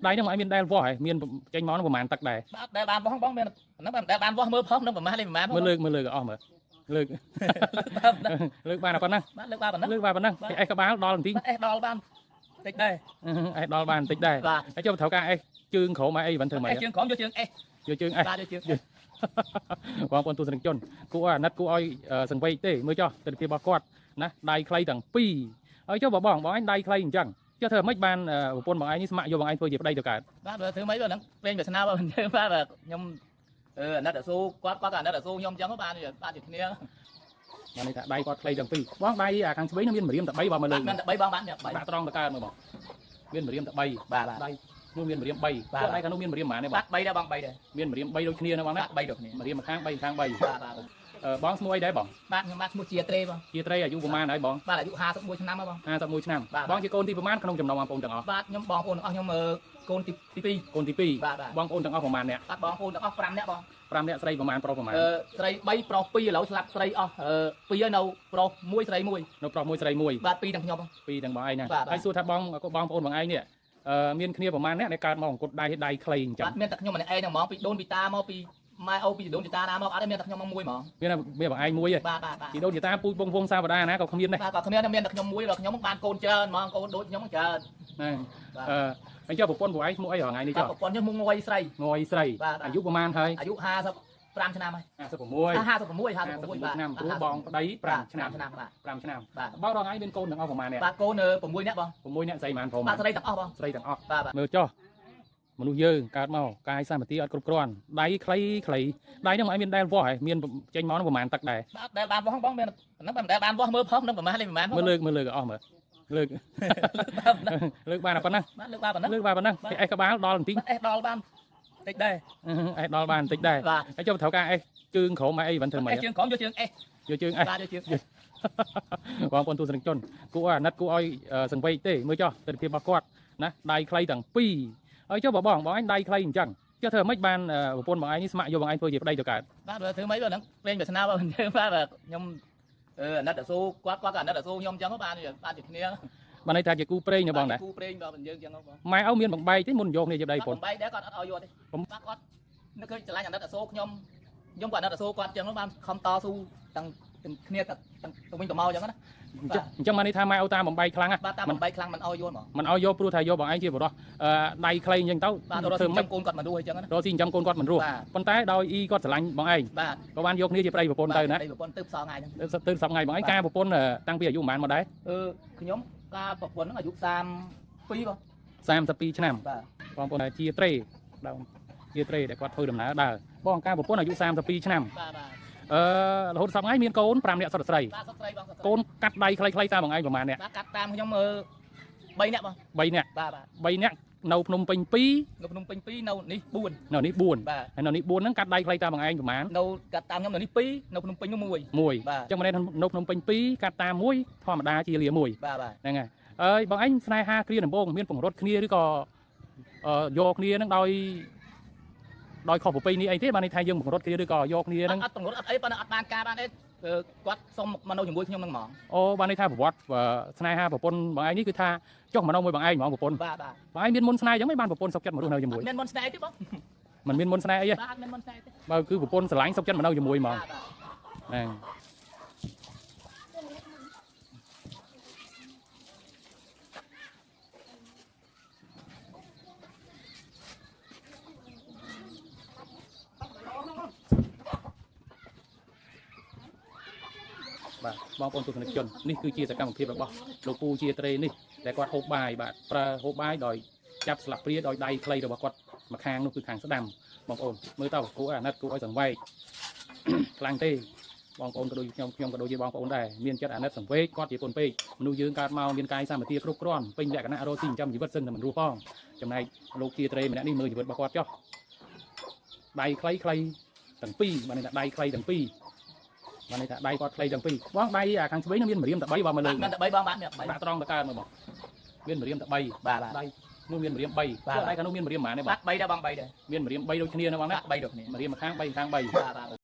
đáy nó mà miền đai vỏ miền tranh món của màn tắc đài đai bàn bóng bóng miền nó đai bàn vỏ mơ phóng nó mà lên mà mưa lừa ở mở lừa lừa ba là con năng lừa ba con năng ai các báo đo làm tiếng đo ban tịch đây ai đo bàn tịch đây ai cho thầu ca ai chương khổ mà ai vẫn thường mày chương khổ vô chương ai quang quân tu sinh chôn cú nát cú oi sừng vây tê mới cho từ kia bao quạt nè đai clay đằng pi ơi cho bỏ anh đai clay chẳng cho thơ mấy ban quân bằng anh như mạng vô bằng anh thôi dịp đây được cả thứ mấy rồi nó lên về nào mình ba là nhom nó đã xu quát cả nó đã xu nhom trắng có ba chục kia mà này đai quạt clay đằng pi quang đai càng mấy nó biên mà điếm tập bay vào mà lần bay băng bán được bạn tròn được ca mà bỏ biên mà điếm tập bay bà là đây nuôi miền mà điếm bay đây cả nuôi miền mà điếm mà này bắt bay ra băng bay đây miền mà điếm bay đôi kia nó băng đấy bay được mà điếm mà khang bay bóng mua đấy bóng bác mua chia tre bông chia tre ở du Puma đấy bóng ba là du 20 năm bông 20 năm bóng chỉ con tí Puma không trồng đồng bông trồng bác nhóm bông ôn nhóm con tipi bóng ôn trồng Puma nè bác bông ôn trồng 5 nè bông 5nè xây Puma pro Puma xây bay pro pi lẩu slap xây pi ở đâu pro muối xây muối nó pro muối xây muối bác pi đằng nhau bông pi đằng bóng ai nè ai xua tháp bóng có bóng ôn bằng ai nè miền kia Puma nè để card mỏng cột đai clay chẳng miền tắc nhau mà ai đằng mỏng pi đôn pi ta mau pi mai Âu bị đốn người ta đa mà ở đây miền tắc nhau mong muối mà miền bằng ai muối vậy chỉ đốn người ta pui bông sao vào đa ná còn không miền đây còn không miền tắc nhau muối rồi nhau ban côn trơn mà côn đốn nhau trơn này anh cho một con của anh mua ai ở ngày đi cho con cho mua ngồi xâyอายุประมาณthôi อายุ5 ឆ្នាំហើយ56ឆ្នាំព្រោះបងប្តី5ឆ្នាំបងរងឯងមានកូនទាំងអស់ប្រហែលអ្នកបាទកូន6នាក់បង6នាក់ស្រីប៉ុន្មានព្រមបាទស្រីទាំងអស់បងស្រីទាំងអស់មើលចុះមនុស្សយើងកើតមកកាយសម្បត្តិអត់គ្រប់គ្រាន់ដៃខ្លីដៃហ្នឹងមិនមានដែលវាស់ហើយមានចេញមកប្រហែលទឹកដែរដែលបានវាស់បងមានហ្នឹងតែដែលបានវាស់មើលផងហ្នឹងប្រហែលលេខប្រហែលមើលលើក៏អស់មើលលើកបានប៉ុណ្ណឹងលើកបានប៉ុណ្ណឹងអេសក្បាលដល់បន្តិចអេសដល់បានតិចដែរអេសដល់បានបន្តិចដែរហើយចុះត្រូវការអេសជើងក្រោមអីvẫn thường mày ជើងក្រោមយកជើងអេសយកជើងអេសបងប្អូនទស្សនិកជនគួរអាណិតគួរឲ្យសង្វេគទេមើលចុះទិដ្ឋភាពរបស់គាត់ណាដៃខ្លីទាំងពីរហើយចុះបងអញដៃខ្លីអញ្ចឹងចុះធ្វើមិនបានប្រពន្ធបងឯងនេះស្ម័គ្រយកបងឯងធ្វើជាប្តីទៅកើតបាទធ្វើមិនហ្នឹងលេងវាសនាបងបាទខ្ញុំអាណិតស៊ូគាត់ក៏អាណិតស៊ូខ្ញុំអញ្ចឹងបានជាគ្នាបានន័យថាជាគូព្រេងបងដែរគូព្រេងបងយើងអញ្ចឹងបងម៉ែឪមានបំបែកទេមុនយកគ្នាជាប្តីប្រពន្ធបំបែកដែរគាត់អត់ឲ្យយកទេបាទគាត់នឹកឃើញឆ្លាញ់អាណិតស៊ូខ្ញុំក៏អាណិតស៊ូគាត់អញ្ចឹងបានខំតស៊ូទាំងគ្នាទៅវិញទៅមកអញ្ចឹងណាអញ្ចឹងបានន័យថាម៉ែឪតាមបំបែកខ្លាំងបាទតាមបំបែកខ្លាំងមិនឲ្យយកហ្មងមិនឲ្យយកព្រោះថាយកបងឯងជាបរិសុទ្ធដៃខ្លីអញ្ចឹងទៅធ្វើមិនកូនគាត់មិនរស់អញ្ចឹងណារស់ស៊ីចិញ្ចឹមកូនគាត់មិនរស់ប៉ុន្តែដោយអ៊ីគាត់ស្រឡាញ់បងឯងបាទក៏បានយកគ្នាជាប្តីប្រពន្ធទៅណាប្រពន្ធទៅផ្សងថ្ងៃហ្នឹងទៅផ្សងថ្ងៃបងឯងការប្រពន្ធតាំងពីអាយុប៉ុន្មានមកដែរខ្ញុំការប្រពន្ធហ្នឹងអាយុ32បង32ឆ្នាំបងប្អូនជាត្រេដើមជាត្រេដែលគាត់ធ្វើដំណើរដើរបងការប្រពន្ធអាយុ32ឆ្នាំរហូតសប្តាហ៍ថ្ងៃមានកូន5នាក់សុទ្ធស្រីកូនកាត់ដៃខ្លីៗតាមបងឯងប្រហែលអ្នកកាត់តាមខ្ញុំ3នាក់បង3នាក់3នាក់នៅភ្នំពេញ2នៅភ្នំពេញ2នៅនេះ4នៅនេះ4ហើយនៅនេះ4ហ្នឹងកាត់ដៃខ្លីតាមបងឯងប្រហែលនៅកាត់តាមខ្ញុំនៅនេះ2នៅភ្នំពេញនោះ1អញ្ចឹងមិននៅភ្នំពេញ2កាត់តាម1ធម្មតាជាលា1ហ្នឹងហើយអើយបងឯងស្នេហាគ្រាដំបូងមានបង្រត់គ្នាឬក៏យកគ្នាហ្នឹងដោយខុសប្រពៃណីអីទេបានន័យថាយើងបង្រត់គ្នាឬក៏យកគ្នាហ្នឹងអត់បង្រត់អត់អីប៉ុន្តែអត់បានការបានទេគាត់សុំមកនៅជាមួយខ្ញុំហ្នឹងហ្មងអូបានន័យថាប្រវត្តិស្នេហាប្រពន្ធបងឯងនេះគឺថាចុះមកនៅមួយបងឯងហ្មងប្រពន្ធបងឯងមានមុនស្នេហ៍អញ្ចឹងមិនបានប្រពន្ធសុខចិត្តមករស់នៅជាមួយមានមុនស្នេហ៍ទេបងមិនមានមុនស្នេហ៍អីទេបាទមានមុនស្នេហ៍ទេបើគឺប្រពន្ធស្រឡាញ់សុខចិត្តមកនៅជាមួយហ្មងហ្នឹងបាទបងប្អូនទស្សនិកជននេះគឺជាសកម្មភាពរបស់លោកពូជាត្រេនេះតែគាត់ហូបបាយបាទប្រើហូបបាយដោយចាប់ស្លាបព្រាដោយដៃខ្លីរបស់គាត់មកខាងនោះគឺខាងស្ដាំបងប្អូនមើលទៅគួរអាណិតគួរឲ្យសង្វេគខ្លាំងទេបងប្អូនក៏ដូចខ្ញុំក៏ដូចជាបងប្អូនដែរមានចិត្តអាណិតសង្វេគគាត់ជាកូនពេកមនុស្សយើងកើតមកមានកាយសម្បត្តិគ្រប់គ្រាន់ពេញលក្ខណៈរស់ស៊ីចិញ្ចឹមជីវិតសឹងតែមិនរស់ផងចំណែកលោកជាត្រេម្នាក់នេះមើលជីវិតរបស់គាត់ចុះដៃខ្លីទាំងពីរបានន័យថាដៃខ្លីទាំងពីរបានន័យថាដៃគាត់ខ្លីទាំងពីរបងដៃខាងឆ្វេងមានម្រាមតែ3បងមើលលើមានតែ3បងបានដាក់ត្រង់តកើមើលបងមានម្រាមតែ3បាទដៃនោះមានម្រាម3ដៃខាងនោះមានម្រាមប៉ុន្មានទេបង3ដែរបង3ដែរមានម្រាម3ដូចគ្នាណាបងណា3ដូចគ្នាម្រាមម្ខាង3ខាង3បាទ